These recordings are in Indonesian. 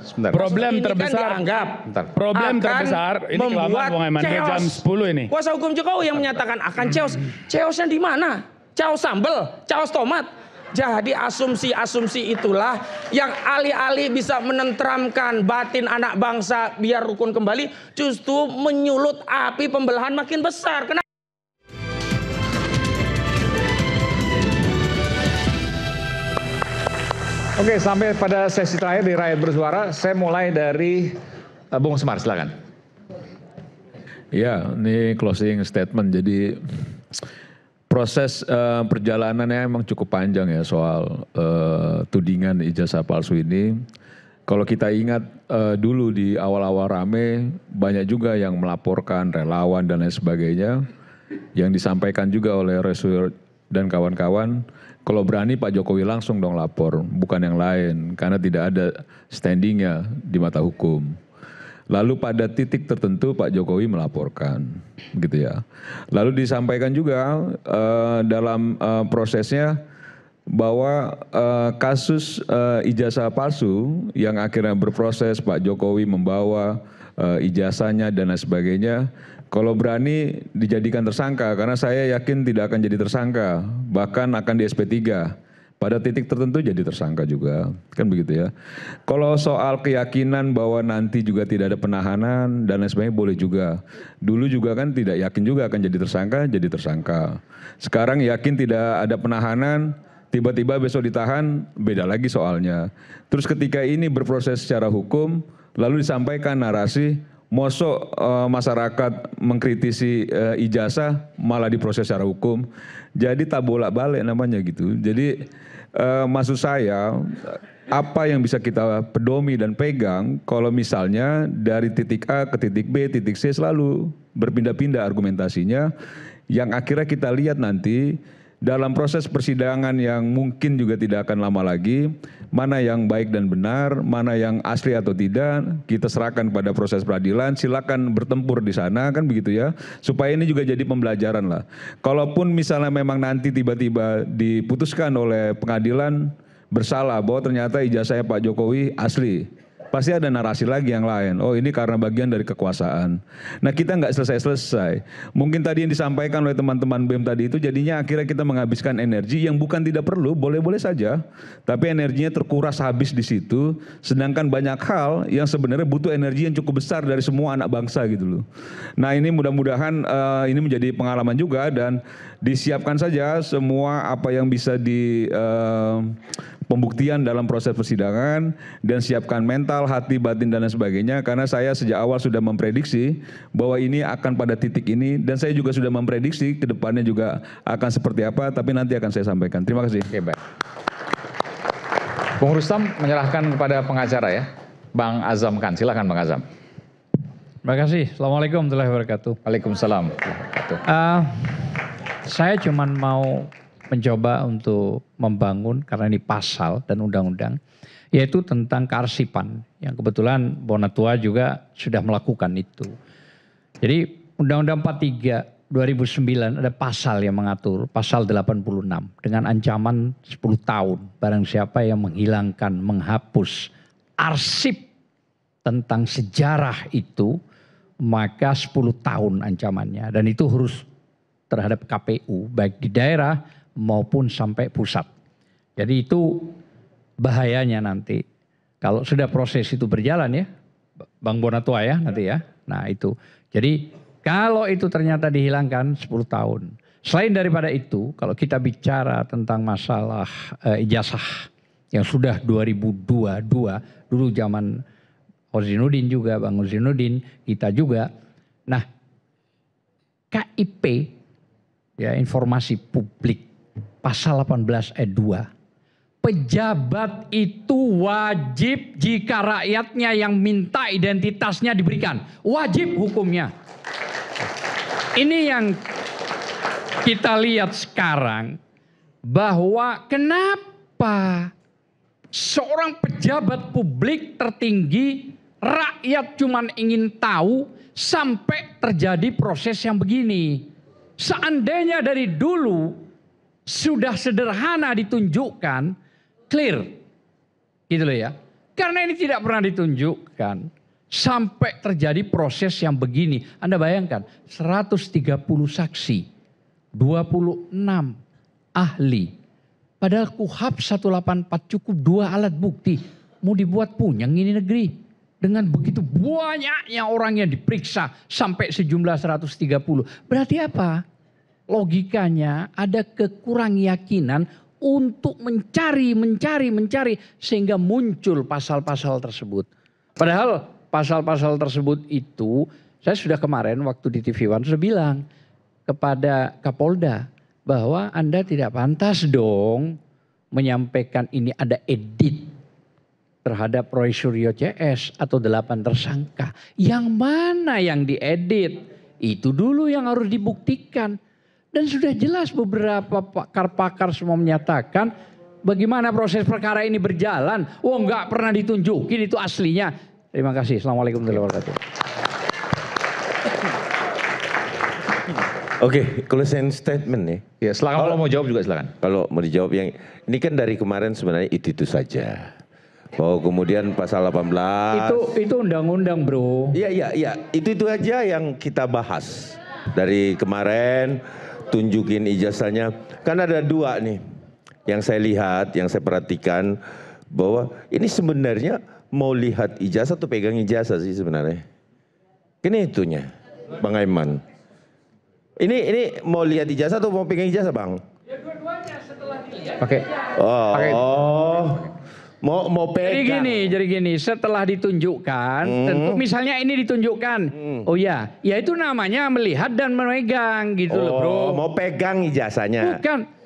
Sebentar. Problem Ini kan terbesar, dianggap problem akan terbesar, ini kelamaan membuat Bung Aiman, dia jam chaos. 10 ini. Kuasa hukum Jokowi yang menyatakan akan chaos. Chaosnya di mana? Chaos sambel, chaos tomat. Jadi asumsi-asumsi itulah yang alih-alih bisa menenteramkan batin anak bangsa biar rukun kembali, justru menyulut api pembelahan makin besar. Kenapa? Oke, sampai pada sesi terakhir di Rakyat Bersuara, saya mulai dari Bung Semar, silakan. Ya, ini closing statement. Jadi proses perjalanannya emang cukup panjang ya soal tudingan ijazah palsu ini. Kalau kita ingat dulu di awal-awal rame, banyak juga yang melaporkan relawan dan lain sebagainya. Yang disampaikan juga oleh Resur dan kawan-kawan, kalau berani Pak Jokowi langsung dong lapor, bukan yang lain. Karena tidak ada standingnya di mata hukum. Lalu pada titik tertentu Pak Jokowi melaporkan, gitu ya. Lalu disampaikan juga dalam prosesnya bahwa kasus ijazah palsu yang akhirnya berproses Pak Jokowi membawa ijazahnya dan lain sebagainya, kalau berani dijadikan tersangka, karena saya yakin tidak akan jadi tersangka, bahkan akan di SP3. Pada titik tertentu jadi tersangka juga, kan begitu ya. Kalau soal keyakinan bahwa nanti juga tidak ada penahanan dan lain sebagainya boleh juga. Dulu juga kan tidak yakin juga akan jadi tersangka. Sekarang yakin tidak ada penahanan, tiba-tiba besok ditahan, beda lagi soalnya. Terus ketika ini berproses secara hukum, lalu disampaikan narasi, mosok masyarakat mengkritisi ijazah malah diproses secara hukum. Jadi tak bolak-balik namanya gitu. Jadi maksud saya apa yang bisa kita pedomi dan pegang kalau misalnya dari titik A ke titik B, titik C selalu berpindah-pindah argumentasinya yang akhirnya kita lihat nanti dalam proses persidangan yang mungkin juga tidak akan lama lagi, mana yang baik dan benar, mana yang asli atau tidak, kita serahkan pada proses peradilan, silakan bertempur di sana, kan begitu ya, supaya ini juga jadi pembelajaran lah. Kalaupun misalnya memang nanti tiba-tiba diputuskan oleh pengadilan bersalah bahwa ternyata ijazahnya Pak Jokowi asli, pasti ada narasi lagi yang lain. Oh ini karena bagian dari kekuasaan. Nah kita nggak selesai-selesai. Mungkin tadi yang disampaikan oleh teman-teman BEM tadi itu jadinya akhirnya kita menghabiskan energi yang bukan tidak perlu, boleh-boleh saja. Tapi energinya terkuras habis di situ. Sedangkan banyak hal yang sebenarnya butuh energi yang cukup besar dari semua anak bangsa gitu loh. Nah ini mudah-mudahan ini menjadi pengalaman juga dan disiapkan saja semua apa yang bisa di pembuktian dalam proses persidangan dan siapkan mental, hati, batin dan lain sebagainya karena saya sejak awal sudah memprediksi bahwa ini akan pada titik ini dan saya juga sudah memprediksi ke depannya juga akan seperti apa tapi nanti akan saya sampaikan. Terima kasih. Oke, baik. Bung Rustam menyerahkan kepada pengacara ya. Bang Azam Khan, silakan Bang Azam. Terima kasih. Assalamualaikum warahmatullahi wabarakatuh. Waalaikumsalam. Saya cuma mau mencoba untuk membangun karena ini pasal dan undang-undang yaitu tentang kearsipan yang kebetulan Bonatua juga sudah melakukan itu. Jadi Undang-Undang 43 2009 ada pasal yang mengatur pasal 86 dengan ancaman 10 tahun barang siapa yang menghilangkan, menghapus arsip tentang sejarah itu maka 10 tahun ancamannya dan itu harus terhadap KPU baik di daerah maupun sampai pusat. Jadi itu bahayanya nanti. Kalau sudah proses itu berjalan ya, Bang Bonatua ya nanti ya. Nah itu. Jadi kalau itu ternyata dihilangkan 10 tahun. Selain daripada itu, kalau kita bicara tentang masalah ijazah yang sudah 2022, dulu zaman Ozinuddin juga, Bang Ozinuddin, kita juga. Nah KIP, ya informasi publik, Pasal 18 ayat 2. Pejabat itu wajib jika rakyatnya yang minta identitasnya diberikan. Wajib hukumnya. Ini yang kita lihat sekarang. Bahwa kenapa seorang pejabat publik tertinggi rakyat cuman ingin tahu sampai terjadi proses yang begini. Seandainya dari dulu sudah sederhana ditunjukkan, clear. Gitu loh ya. Karena ini tidak pernah ditunjukkan. Sampai terjadi proses yang begini. Anda bayangkan 130 saksi. 26 ahli. Padahal KUHP 184 cukup 2 alat bukti. Mau dibuat punyang ini negeri. Dengan begitu banyaknya orang yang diperiksa sampai sejumlah 130. Berarti apa? Logikanya ada kekurang yakinan untuk mencari sehingga muncul pasal-pasal tersebut. Padahal pasal-pasal tersebut itu saya sudah kemarin waktu di TV One sudah bilang kepada Kapolda bahwa Anda tidak pantas dong menyampaikan ini ada edit terhadap Roy Suryo CS atau 8 tersangka. Yang mana yang diedit? Itu dulu yang harus dibuktikan. Dan sudah jelas beberapa pakar-pakar semua menyatakan bagaimana proses perkara ini berjalan. Oh enggak pernah ditunjukin itu aslinya. Terima kasih. Assalamualaikum warahmatullahi wabarakatuh. Oke, closing statement nih. Ya, silakan kalau mau jawab juga silakan. Kalau mau dijawab yang ini kan dari kemarin sebenarnya itu saja. Bahwa kemudian pasal 18 Itu undang-undang, Bro. Iya, itu aja yang kita bahas. Dari kemarin tunjukin ijazahnya. Kan ada 2 nih yang saya lihat, yang saya perhatikan bahwa ini sebenarnya mau lihat ijazah atau pegang ijazah sih sebenarnya. Ini itunya, Bang Aiman. Ini mau lihat ijazah atau mau pegang ijazah, Bang? Ya dua-duanya setelah dilihat. Oke. Mau pegang. Jadi gini, setelah ditunjukkan, tentu misalnya ini ditunjukkan. Oh ya, ya itu namanya melihat dan memegang gitu loh, Bro. Mau pegang ijazahnya. Bukan.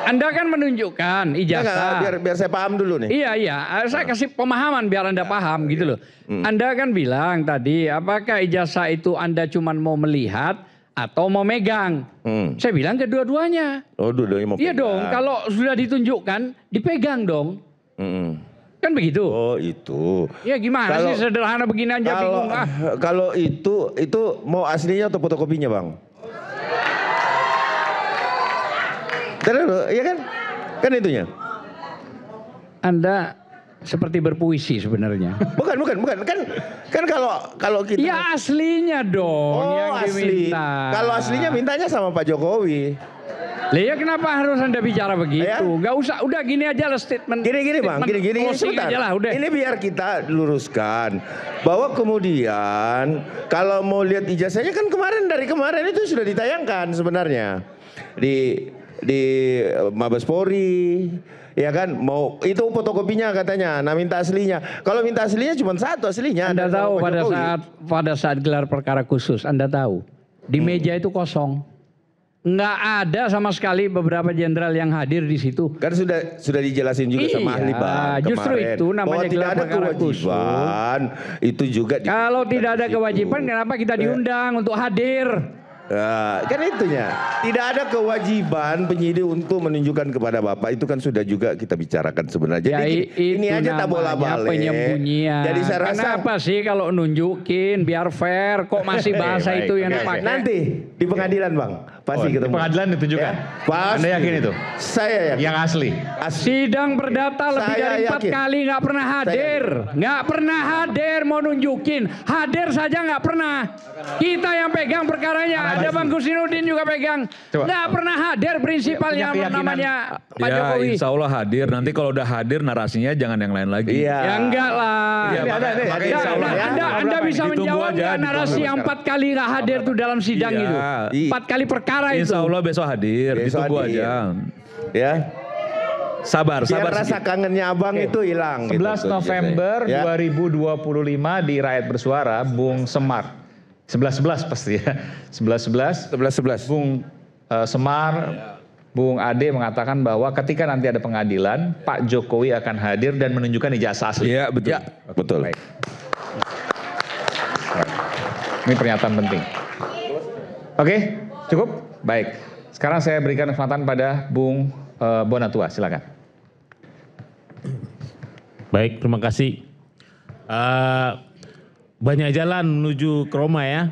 Anda kan menunjukkan ijazah. Biar saya paham dulu nih. Iya, saya kasih pemahaman biar Anda paham gitu loh. Anda kan bilang tadi, apakah ijazah itu Anda cuma mau melihat atau mau megang? Saya bilang kedua-duanya. Oh, dua-duanya mau Iya pegang. dong, kalau sudah ditunjukkan, dipegang dong. Kan begitu? Oh, itu. Ya gimana sih sederhana begini aja bingung ah. Kalau itu mau aslinya atau fotokopinya, Bang? Iya kan? Kan itunya. Anda seperti berpuisi sebenarnya. Bukan. Kan kalau kita. Ya aslinya dong yang asli. diminta. Kalau aslinya mintanya sama Pak Jokowi. Lah ya kenapa harus Anda bicara begitu? Ya? Gak usah, udah gini aja lah statement. Gini Bang, gini sebentar. Aja lah, udah. Ini biar kita luruskan bahwa kemudian kalau mau lihat ijazahnya kan dari kemarin itu sudah ditayangkan sebenarnya di Mabes Polri, ya kan? Mau itu fotokopinya katanya. Nah minta aslinya. Kalau minta aslinya cuma 1 aslinya. Anda tahu pada saat gelar perkara khusus, Anda tahu di meja itu kosong. Nggak ada sama sekali beberapa jenderal yang hadir di situ. Kan sudah dijelasin juga sama ahli Bang justru kemarin. itu namanya bahwa tidak ada kewajiban. Itu juga. Kalau tidak ada kewajiban, kenapa kita diundang untuk hadir? Kan itunya. Tidak ada kewajiban penyidik untuk menunjukkan kepada Bapak. Itu kan sudah juga kita bicarakan sebenarnya. Jadi ini aja tak bola-balik. Penyembunyian. Jadi saya rasa. Kenapa sih kalau nunjukin biar fair kok masih bahasa itu yang dipakai? Nanti di pengadilan, Bang. Pasti ketemu. Di pengadilan ditunjukkan. Pasti. Anda yakin itu? Saya yakin. Yang asli. Sidang perdata lebih Saya dari 4 yakin. kali nggak pernah hadir. Nggak pernah hadir mau nunjukin. Hadir saja nggak pernah. Kita yang pegang perkaranya. Ada Bang Kusinudin juga pegang. Nggak pernah hadir prinsipal yang namanya Pak Jokowi. Insya Allah hadir. Nanti kalau udah hadir narasinya jangan yang lain lagi. Iya. Ya enggak lah. Iya, makanya insya Allah Anda bisa ditunggu menjawab aja, nggak narasi ditunggu yang 4 kali nggak hadir tuh dalam sidang Iya. itu? 4 kali perkara itu. Insya Allah besok hadir. Besok Ditunggu hadir. aja. Ya. Sabar Biar rasa sedikit. kangennya Abang itu hilang. 11 gitu. November Ya. 2025 di Rakyat Bersuara, Bung Semar. 11-11 pasti ya. 11-11. 11. Bung Semar, Bung Ade mengatakan bahwa ketika nanti ada pengadilan, Pak Jokowi akan hadir dan menunjukkan ijazah asli. Iya betul. Ya, betul. Baik. Ini pernyataan penting. Oke, cukup? Baik. Sekarang saya berikan kesempatan pada Bung Bonatua, silakan. Baik, terima kasih. Banyak jalan menuju ke Roma ya.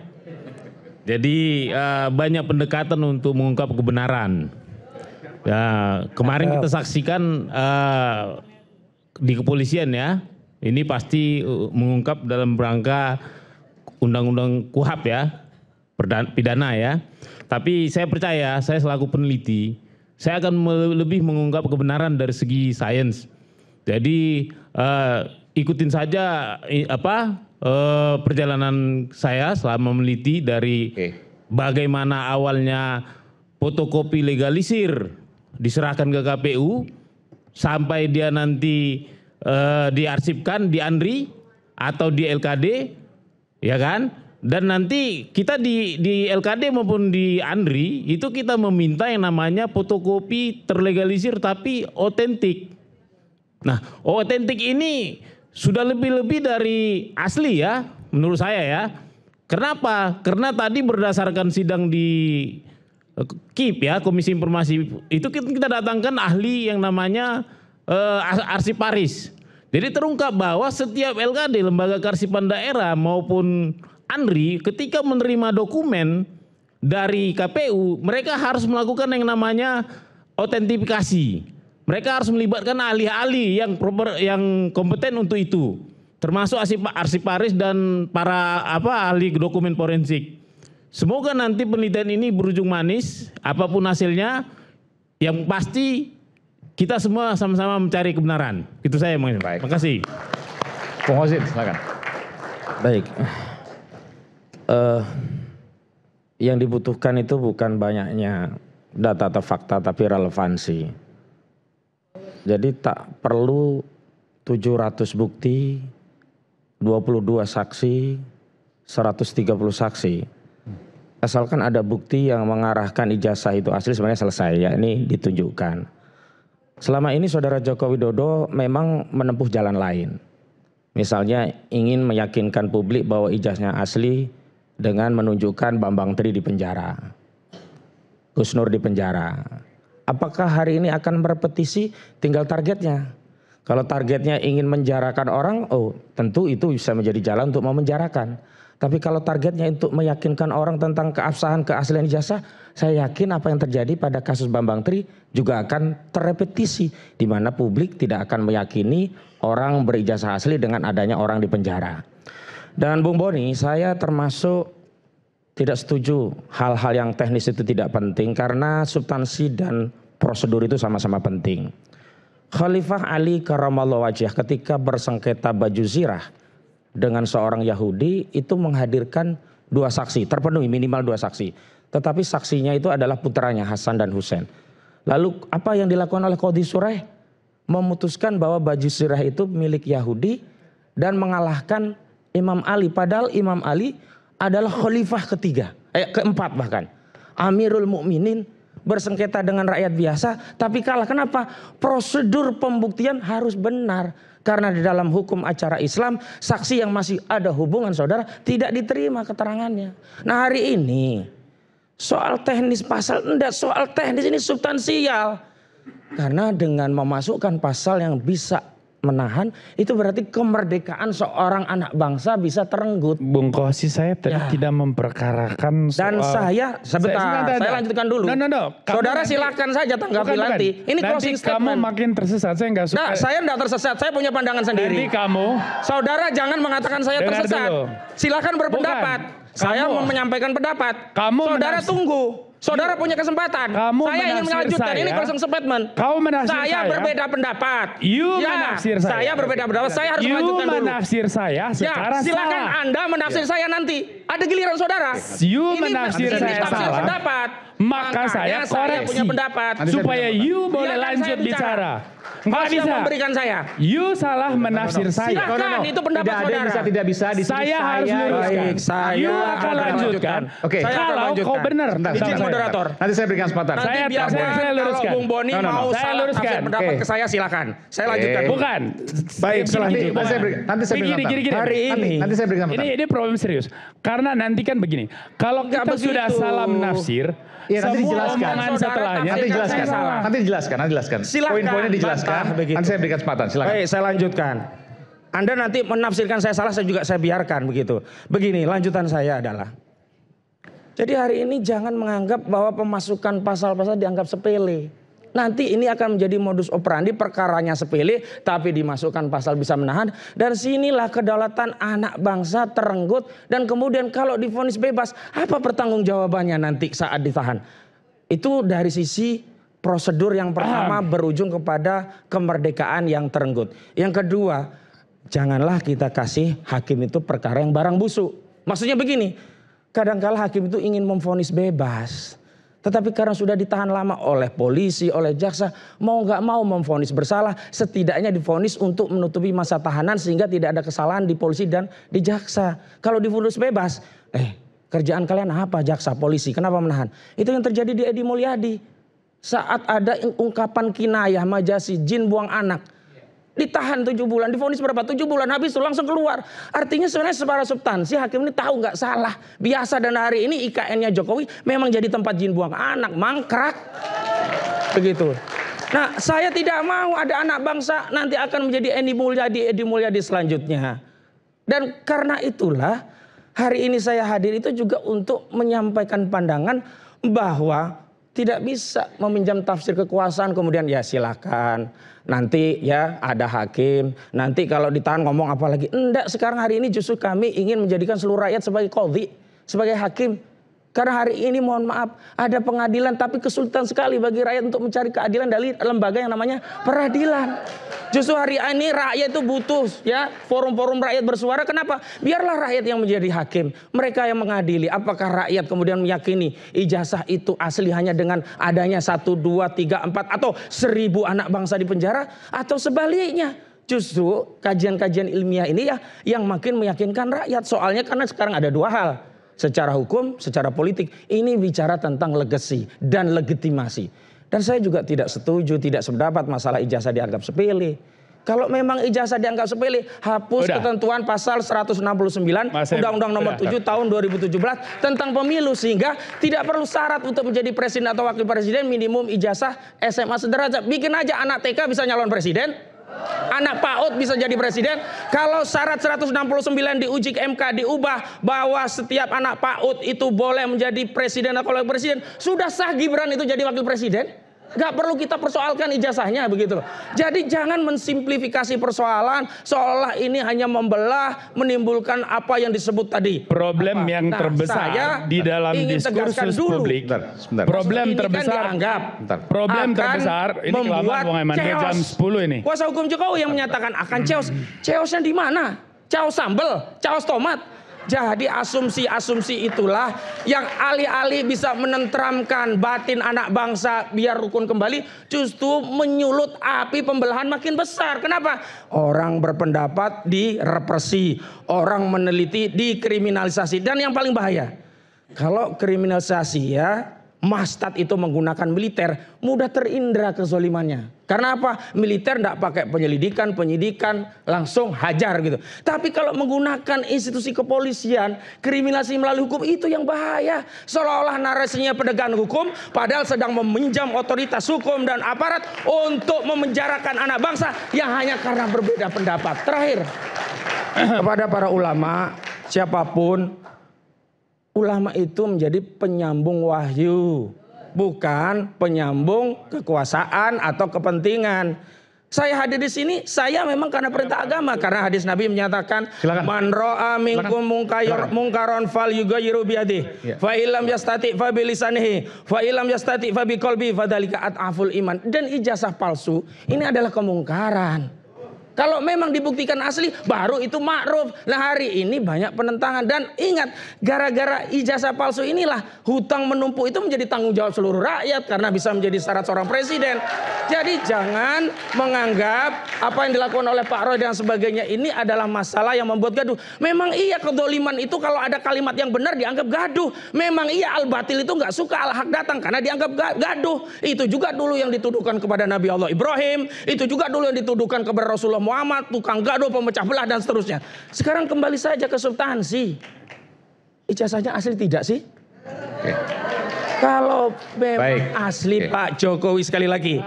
Jadi banyak pendekatan untuk mengungkap kebenaran. Ya, kemarin kita saksikan di kepolisian ya, ini pasti mengungkap dalam rangka undang-undang KUHP ya, pidana ya. Tapi saya percaya, saya selaku peneliti, saya akan lebih mengungkap kebenaran dari segi sains. Jadi ikutin saja perjalanan saya selama meneliti dari bagaimana awalnya fotokopi legalisir diserahkan ke KPU sampai dia nanti diarsipkan di ANRI atau di LKD, ya kan? Dan nanti kita di LKD maupun di ANRI itu kita meminta yang namanya fotokopi terlegalisir tapi otentik. Nah, otentik ini sudah lebih-lebih dari asli ya, menurut saya ya. Kenapa? Karena tadi berdasarkan sidang di KIP ya, Komisi Informasi, itu kita datangkan ahli yang namanya arsiparis. Jadi terungkap bahwa setiap LKD, lembaga kearsipan daerah maupun ANRI, ketika menerima dokumen dari KPU, mereka harus melakukan yang namanya autentifikasi. Mereka harus melibatkan ahli-ahli yang kompeten untuk itu, termasuk arsiparis dan para ahli dokumen forensik. Semoga nanti penelitian ini berujung manis, apapun hasilnya, yang pasti kita semua sama-sama mencari kebenaran. Itu saya Bang. Baik. Terima kasih. Bung Osit, silakan. Baik. Yang dibutuhkan itu bukan banyaknya data atau fakta, tapi relevansi. Jadi tak perlu 700 bukti, 22 saksi, 130 saksi. Asalkan ada bukti yang mengarahkan ijazah itu asli, sebenarnya selesai ya, ini ditunjukkan. Selama ini Saudara Joko Widodo memang menempuh jalan lain. Misalnya ingin meyakinkan publik bahwa ijazahnya asli dengan menunjukkan Bambang Tri di penjara, Gus Nur di penjara. Apakah hari ini akan berpetisi? Tinggal targetnya. Kalau targetnya ingin menjarakan orang, oh tentu itu bisa menjadi jalan untuk memenjarakan. Tapi kalau targetnya untuk meyakinkan orang tentang keabsahan, keaslian ijazah, saya yakin apa yang terjadi pada kasus Bambang Tri juga akan terrepetisi, di mana publik tidak akan meyakini orang berijazah asli dengan adanya orang di penjara. Dan Bung Boni, saya termasuk tidak setuju hal-hal yang teknis itu tidak penting, karena substansi dan prosedur itu sama-sama penting. Khalifah Ali Karamallahu Wajhah ketika bersengketa baju zirah dengan seorang Yahudi itu menghadirkan 2 saksi, terpenuhi minimal 2 saksi. Tetapi saksinya itu adalah putranya Hasan dan Husain. Lalu apa yang dilakukan oleh Qadhi Shuraih? Memutuskan bahwa baju zirah itu milik Yahudi dan mengalahkan Imam Ali. Padahal Imam Ali adalah khalifah keempat bahkan. Amirul Mukminin, bersengketa dengan rakyat biasa tapi kalah. Kenapa? Prosedur pembuktian harus benar. Karena di dalam hukum acara Islam, saksi yang masih ada hubungan saudara tidak diterima keterangannya. Nah hari ini soal teknis pasal, enggak, soal teknis ini substansial. Karena dengan memasukkan pasal yang bisa menahan, itu berarti kemerdekaan seorang anak bangsa bisa terenggut. Bung Kosi, saya tadi tidak memperkarakan soal. Dan saya, sebentar, saya lanjutkan dulu. Saudara nanti, silakan saja tanggapi nanti. Ini closing statement. Kamu makin tersesat, saya nggak suka. Nah, saya nggak tersesat, saya punya pandangan sendiri. Nanti kamu. Saudara jangan mengatakan saya tersesat. Dulu. Silakan berpendapat. Saya mau menyampaikan pendapat. Saudara tunggu. Saudara punya kesempatan. Saya ingin melanjutkan. Ini closing statement. Saya berbeda pendapat. Menafsir saya. Saya berbeda pendapat. Saya harus melanjutkan dulu. Menafsir saya secara silakan salah. Anda menafsir saya nanti. Ada giliran saudara. Menafsir saya salah. Pendapat. Maka saya koreksi. Punya pendapat. Supaya boleh lanjut bicara. Nggak bisa. Memberikan saya. Salah menafsir saya. Silakan, itu pendapat saudara. Tidak bisa di sini. Saya harus luruskan. Saya akan lanjutkan. Oke. Kalau kau benar. Izin moderator. Nanti saya berikan kesempatan. Nanti saya luruskan. Kalau Bung Boni mau saya luruskan pendapat ke saya silakan. Saya lanjutkan. Bukan. Baik, nanti saya berikan kesempatan. Hari ini. Nanti saya berikan kesempatan. Ini problem serius. Karena nanti kan begini. Kalau kita sudah salah menafsir, iya, nanti dijelaskan. Setelahnya. Nanti dijelaskan. Poin-poinnya dijelaskan. Nanti saya berikan kesempatan. Silakan. Baik, saya lanjutkan. Anda nanti menafsirkan saya salah, saya biarkan begitu. Begini, lanjutan saya adalah. Jadi hari ini jangan menganggap bahwa pemasukan pasal-pasal dianggap sepele. Nanti ini akan menjadi modus operandi, perkaranya sepele tapi dimasukkan pasal bisa menahan. Dan sinilah kedaulatan anak bangsa terenggut. Dan kemudian kalau divonis bebas, apa pertanggungjawabannya nanti saat ditahan? Itu dari sisi prosedur yang pertama berujung kepada kemerdekaan yang terenggut. Yang kedua, janganlah kita kasih hakim itu perkara yang barang busuk. Maksudnya begini, kadangkala hakim itu ingin memvonis bebas. Tetapi karena sudah ditahan lama oleh polisi, oleh jaksa, mau nggak mau memvonis bersalah, setidaknya divonis untuk menutupi masa tahanan sehingga tidak ada kesalahan di polisi dan di jaksa. Kalau divonis bebas, kerjaan kalian apa jaksa, polisi, kenapa menahan? Itu yang terjadi di Edi Mulyadi. Saat ada ungkapan kinayah, majasi, jin buang anak. Ditahan 7 bulan, divonis berapa? 7 bulan habis itu langsung keluar. Artinya sebenarnya secara substansi hakim ini tahu nggak salah. Biasa dan hari ini IKN-nya Jokowi memang jadi tempat jin buang anak, mangkrak. Begitu. Nah, saya tidak mau ada anak bangsa nanti akan menjadi Edi Mulyadi selanjutnya. Dan karena itulah hari ini saya hadir itu juga untuk menyampaikan pandangan bahwa tidak bisa meminjam tafsir kekuasaan kemudian ya silakan. Nanti ya ada hakim, nanti kalau ditahan ngomong apa lagi. Enggak, sekarang hari ini justru kami ingin menjadikan seluruh rakyat sebagai qadhi, sebagai hakim. Karena hari ini mohon maaf ada pengadilan tapi kesulitan sekali bagi rakyat untuk mencari keadilan dari lembaga yang namanya peradilan. Justru hari ini rakyat itu butuh ya forum-forum rakyat bersuara. Kenapa? Biarlah rakyat yang menjadi hakim. Mereka yang mengadili. Apakah rakyat kemudian meyakini ijazah itu asli hanya dengan adanya 1, 2, 3, 4 atau 1000 anak bangsa di penjara? Atau sebaliknya? Justru kajian-kajian ilmiah ini ya yang makin meyakinkan rakyat. Soalnya karena sekarang ada 2 hal. Secara hukum, secara politik. Ini bicara tentang legacy dan legitimasi. Dan saya juga tidak setuju, tidak sependapat masalah ijazah dianggap sepele. Kalau memang ijazah dianggap sepele, hapus ketentuan pasal 169 Undang-Undang Nomor 7 Tahun 2017 tentang pemilu. Sehingga tidak perlu syarat untuk menjadi presiden atau wakil presiden minimum ijazah SMA sederajat. Bikin aja anak TK bisa nyalon presiden. Anak PAUD bisa jadi presiden. Kalau syarat 169 diuji ke MK diubah bahwa setiap anak PAUD itu boleh menjadi presiden atau wakil presiden, sudah sah Gibran itu jadi wakil presiden. Gak perlu kita persoalkan ijazahnya begitu loh. Jadi jangan mensimplifikasi persoalan seolah ini hanya membelah, menimbulkan apa yang disebut tadi. Problem yang terbesar di dalam diskursus publik. Sebentar. Problem terbesar. Problem terbesar ini kelamaan Bung Aiman jam 10 ini. Kuasa hukum Jokowi yang menyatakan akan chaos. Chaosnya di mana? Chaos sambel, chaos tomat. Jadi asumsi-asumsi itulah yang alih-alih bisa menenteramkan batin anak bangsa biar rukun kembali, justru menyulut api pembelahan makin besar. Kenapa? Orang berpendapat direpresi, orang meneliti dikriminalisasi. Dan yang paling bahaya, kalau kriminalisasi ya, Mastad itu menggunakan militer, mudah terindra kezolimannya. Karena apa? Militer tidak pakai penyidikan, langsung hajar gitu. Tapi kalau menggunakan institusi kepolisian, kriminalisasi melalui hukum, itu yang bahaya. Seolah-olah narasinya penegakan hukum, padahal sedang meminjam otoritas hukum dan aparat untuk memenjarakan anak bangsa yang hanya karena berbeda pendapat. Terakhir, kepada para ulama, siapapun, ulama itu menjadi penyambung wahyu, bukan penyambung kekuasaan atau kepentingan. Saya hadir di sini, saya memang karena perintah agama, karena hadis Nabi menyatakan, man ra'a minkum mungkaron fal yughayyiru biyadihi, fa illam yastati fa bilisanihi, fa illam yastati fa biqalbi, fadzalika at'aful iman. Dan ijazah palsu ini adalah kemungkaran. Kalau memang dibuktikan asli, baru itu ma'ruf. Nah hari ini banyak penentangan. Dan ingat, gara-gara ijazah palsu inilah hutang menumpuk itu menjadi tanggung jawab seluruh rakyat. Karena bisa menjadi syarat seorang presiden. Jadi jangan menganggap apa yang dilakukan oleh Pak Roy dan sebagainya ini adalah masalah yang membuat gaduh. Memang iya kedoliman itu kalau ada kalimat yang benar dianggap gaduh. Memang iya al-batil itu gak suka al-haq datang karena dianggap gaduh. Itu juga dulu yang dituduhkan kepada Nabi Allah Ibrahim. Itu juga dulu yang dituduhkan kepada Rasulullah Muhammad, tukang gaduh, pemecah belah dan seterusnya. Sekarang kembali saja ke substansi. Ijazahnya asli tidak sih? Kalau memang asli Pak Jokowi, sekali lagi,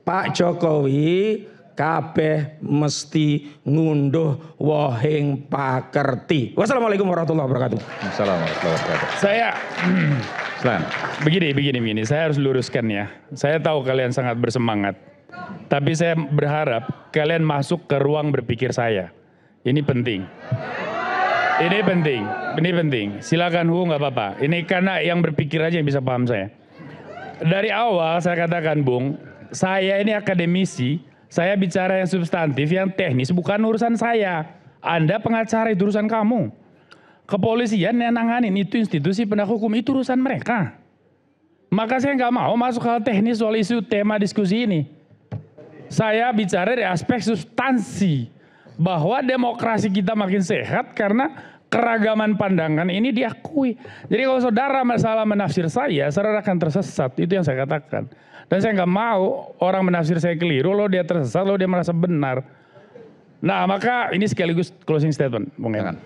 Pak Jokowi kabeh mesti ngunduh wohing pakerti. Wassalamualaikum warahmatullahi wabarakatuh. Assalamualaikum warahmatullahi wabarakatuh. Saya Silakan. Begini. Saya harus luruskan ya. Saya tahu kalian sangat bersemangat. Tapi saya berharap kalian masuk ke ruang berpikir saya. Ini penting. Ini penting. Silakan nggak apa-apa. Ini karena yang berpikir aja yang bisa paham saya. Dari awal saya katakan, Bung, saya ini akademisi, saya bicara yang substantif, yang teknis, bukan urusan saya. Anda pengacara, itu urusan kamu. Kepolisian yang nanganin, itu institusi penegak hukum, itu urusan mereka. Maka saya nggak mau masuk hal teknis soal isu tema diskusi ini. Saya bicara dari aspek substansi, bahwa demokrasi kita makin sehat karena keragaman pandangan ini diakui. Jadi kalau saudara masalah menafsir saya, saudara akan tersesat. Itu yang saya katakan. Dan saya nggak mau orang menafsir saya keliru, lalu dia tersesat, lalu dia merasa benar. Nah maka ini sekaligus closing statement, Bung Eman.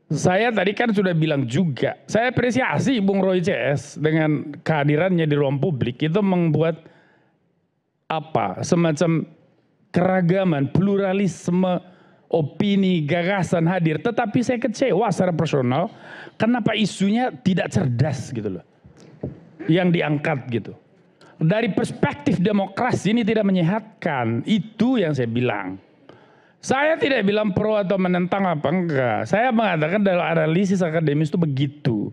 Saya tadi kan sudah bilang juga, saya apresiasi Bung Roy CS dengan kehadirannya di ruang publik itu membuat semacam keragaman, pluralisme, opini, gagasan hadir, tetapi saya kecewa secara personal kenapa isunya tidak cerdas gitu loh, yang diangkat gitu. Dari perspektif demokrasi ini tidak menyehatkan, itu yang saya bilang. Saya tidak bilang pro atau menentang apa enggak, saya mengatakan dalam analisis akademis itu begitu.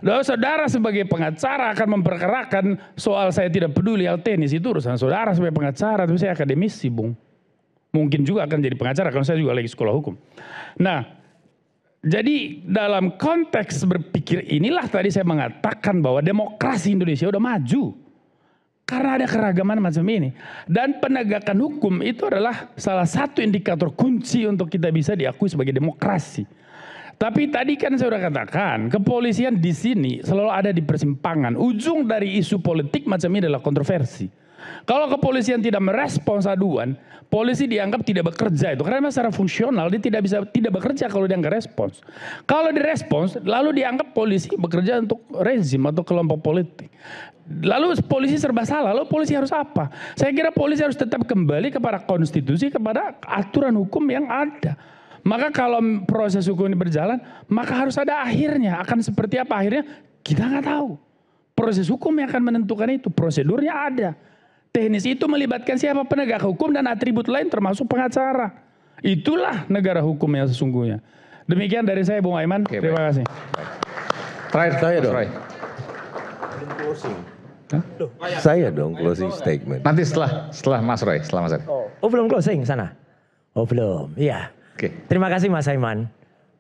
Lalu saudara sebagai pengacara akan memperkarakan soal saya tidak peduli hal teknis, itu urusan saudara sebagai pengacara, tapi saya akademisi, Bung. Mungkin juga akan jadi pengacara, karena saya juga lagi sekolah hukum. Nah, jadi dalam konteks berpikir inilah tadi saya mengatakan bahwa demokrasi Indonesia udah maju. Karena ada keragaman macam ini. Dan penegakan hukum itu adalah salah satu indikator kunci untuk kita bisa diakui sebagai demokrasi. Tapi tadi kan saya sudah katakan, kepolisian di sini selalu ada di persimpangan. Ujung dari isu politik macam ini adalah kontroversi. Kalau kepolisian tidak merespons aduan, polisi dianggap tidak bekerja itu. Karena secara fungsional dia tidak bekerja kalau dia nggak respons. Kalau direspons, lalu dianggap polisi bekerja untuk rezim atau kelompok politik. Lalu polisi serba salah, lalu polisi harus apa? Saya kira polisi harus tetap kembali kepada konstitusi, kepada aturan hukum yang ada. Maka kalau proses hukum ini berjalan, maka harus ada akhirnya. Akan seperti apa akhirnya? Kita nggak tahu. Proses hukum yang akan menentukan itu, prosedurnya ada. Teknis itu melibatkan siapa? Penegak hukum dan atribut lain termasuk pengacara. Itulah negara hukum yang sesungguhnya. Demikian dari saya, Bung Aiman. Terima kasih. Terakhir saya dong. Saya dong closing statement. Nanti setelah Mas Roy, setelah Mas Roy. Oh belum closing sana? Oh belum, iya. Oke. Terima kasih Mas Aiman.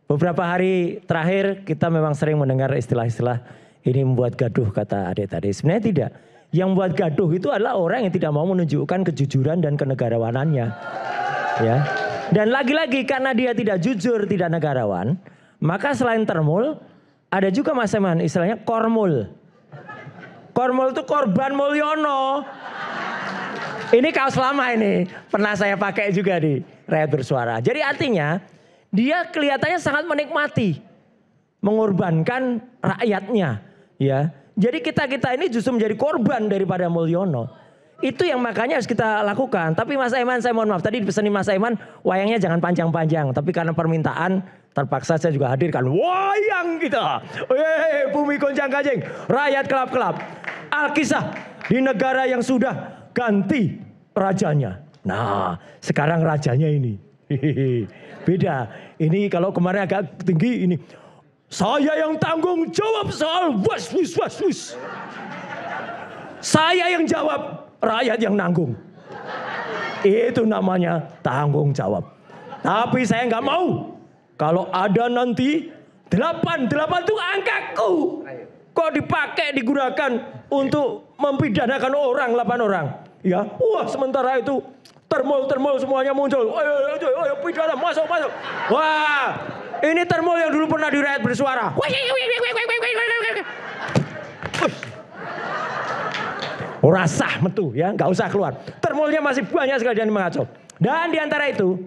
Beberapa hari terakhir kita memang sering mendengar istilah-istilah ini membuat gaduh kata adik tadi. Sebenarnya tidak. Yang membuat gaduh itu adalah orang yang tidak mau menunjukkan kejujuran dan kenegarawanannya. Ya. Dan lagi-lagi karena dia tidak jujur, tidak negarawan, maka selain termul, ada juga Mas Aiman istilahnya kormul. Kormul itu korban Mulyono. Ini kaos lama ini, pernah saya pakai juga di Rakyat Bersuara. Jadi artinya dia kelihatannya sangat menikmati mengorbankan rakyatnya, ya. Jadi kita ini justru menjadi korban daripada Mulyono. Itu yang makanya harus kita lakukan. Tapi Mas Aiman, saya mohon maaf tadi dipesanin Mas Aiman wayangnya jangan panjang-panjang. Tapi karena permintaan terpaksa saya juga hadirkan wayang kita. Bumi gonjang-ganjing, rakyat kelap-kelap. Alkisah di negara yang sudah ganti rajanya. Nah, sekarang rajanya ini. Beda. Ini kalau kemarin agak tinggi ini. Saya yang tanggung jawab soal was. Saya yang jawab, rakyat yang nanggung. Itu namanya tanggung jawab. Tapi saya nggak mau. Kalau ada nanti 8 itu angkaku. Kok dipakai, digunakan untuk mempidanakan orang, 8 orang. Ya, wah sementara itu termul semuanya muncul. Ayo pidana, masuk. Wah, ini termul yang dulu pernah di Rakyat Bersuara. Rasah metu ya, nggak usah keluar. Termulnya masih banyak sekali dan mengacau. Dan di antara itu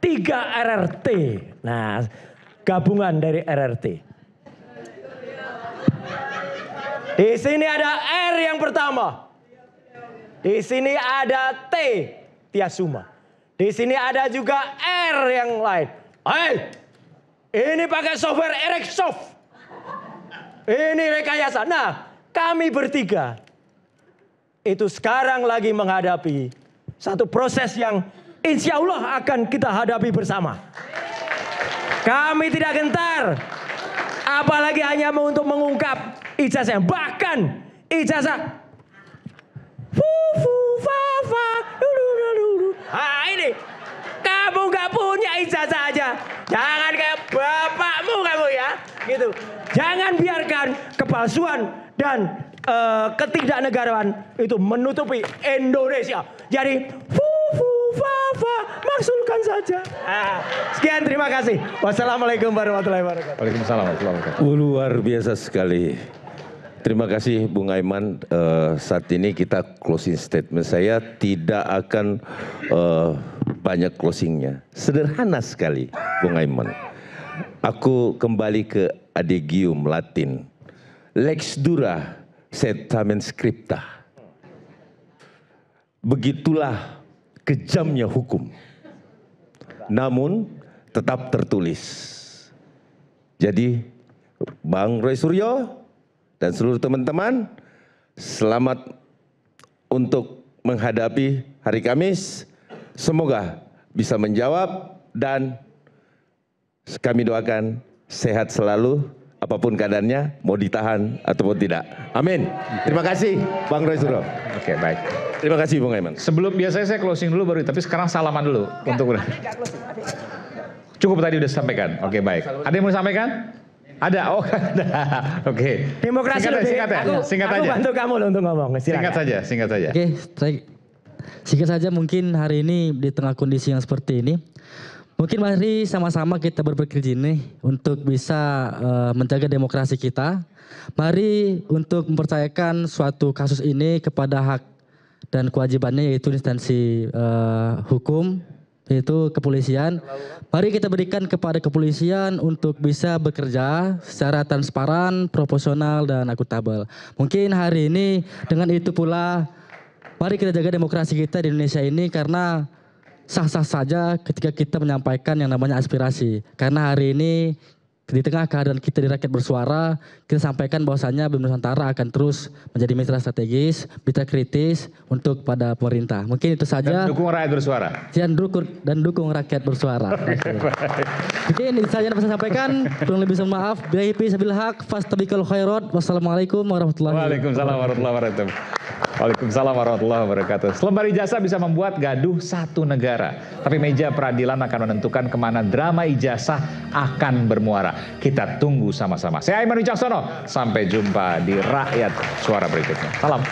3 RRT. Nah, gabungan dari RRT. Di sini ada R yang pertama. Di sini ada T, Tiasuma. Di sini ada juga R yang lain. Ini pakai software Ericsoft. Ini rekayasa. Nah, kami bertiga itu sekarang lagi menghadapi satu proses yang insya Allah akan kita hadapi bersama. Kami tidak gentar, apalagi hanya untuk mengungkap ijazah. Bahkan ijazah ini kamu nggak punya ijazah aja, jangan kayak bapakmu kamu ya, gitu. Jangan biarkan kepalsuan dan ketidaknegaraan itu menutupi Indonesia. Jadi maksulkan saja. Sekian, terima kasih. Wassalamualaikum warahmatullahi wabarakatuh. Waalaikumsalam warahmatullahi wabarakatuh. Luar biasa sekali. Terima kasih Bung Aiman. Saat ini kita closing statement. Saya tidak akan banyak closingnya. Sederhana sekali Bung Aiman. Aku kembali ke Adagium Latin. Lex dura sed tamen scripta. Begitulah kejamnya hukum. Namun tetap tertulis. Jadi Bang Roy Suryo dan seluruh teman-teman, selamat untuk menghadapi hari Kamis. Semoga bisa menjawab dan kami doakan sehat selalu, apapun keadaannya, mau ditahan ataupun tidak. Amin. Terima kasih Bang Roy Suryo. Oke, baik. Terima kasih Bung Aiman. Sebelum biasanya saya closing dulu baru, tapi sekarang salaman dulu. Cukup tadi udah sampaikan. Oke, baik. Ada yang mau disampaikan? Ada, oh ada. Oke. Demokrasi singkat aku aja. bantu kamu untuk ngomong. Singkat saja. Oke, singkat saja mungkin hari ini di tengah kondisi yang seperti ini, mungkin mari sama-sama kita berpikir jernih untuk bisa menjaga demokrasi kita. Mari untuk mempercayakan suatu kasus ini kepada hak dan kewajibannya, yaitu instansi hukum, yaitu kepolisian. Mari kita berikan kepada kepolisian untuk bisa bekerja secara transparan, proporsional, dan akuntabel. Mungkin hari ini dengan itu pula, mari kita jaga demokrasi kita di Indonesia ini, karena sah-sah saja ketika kita menyampaikan yang namanya aspirasi. Karena hari ini di tengah keadaan kita di rakyat bersuara, kita sampaikan bahwasannya BEM Nusantara akan terus menjadi mitra strategis, mitra kritis untuk pada pemerintah. Mungkin itu saja. Dan dukung rakyat bersuara. Dan dukung rakyat bersuara. Mungkin itu saja yang saya sampaikan. Kurang lebih mohon maaf. Billahi sabil haq, fastabiqul khairat. Wassalamualaikum warahmatullahi wabarakatuh. Waalaikumsalam warahmatullahi wabarakatuh. Selembar ijazah bisa membuat gaduh satu negara. Tapi meja peradilan akan menentukan kemana drama ijazah akan bermuara. Kita tunggu sama-sama. Saya Aiman Wicaksono. Sampai jumpa di Rakyat Suara berikutnya. Salam.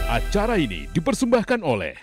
Acara ini dipersembahkan oleh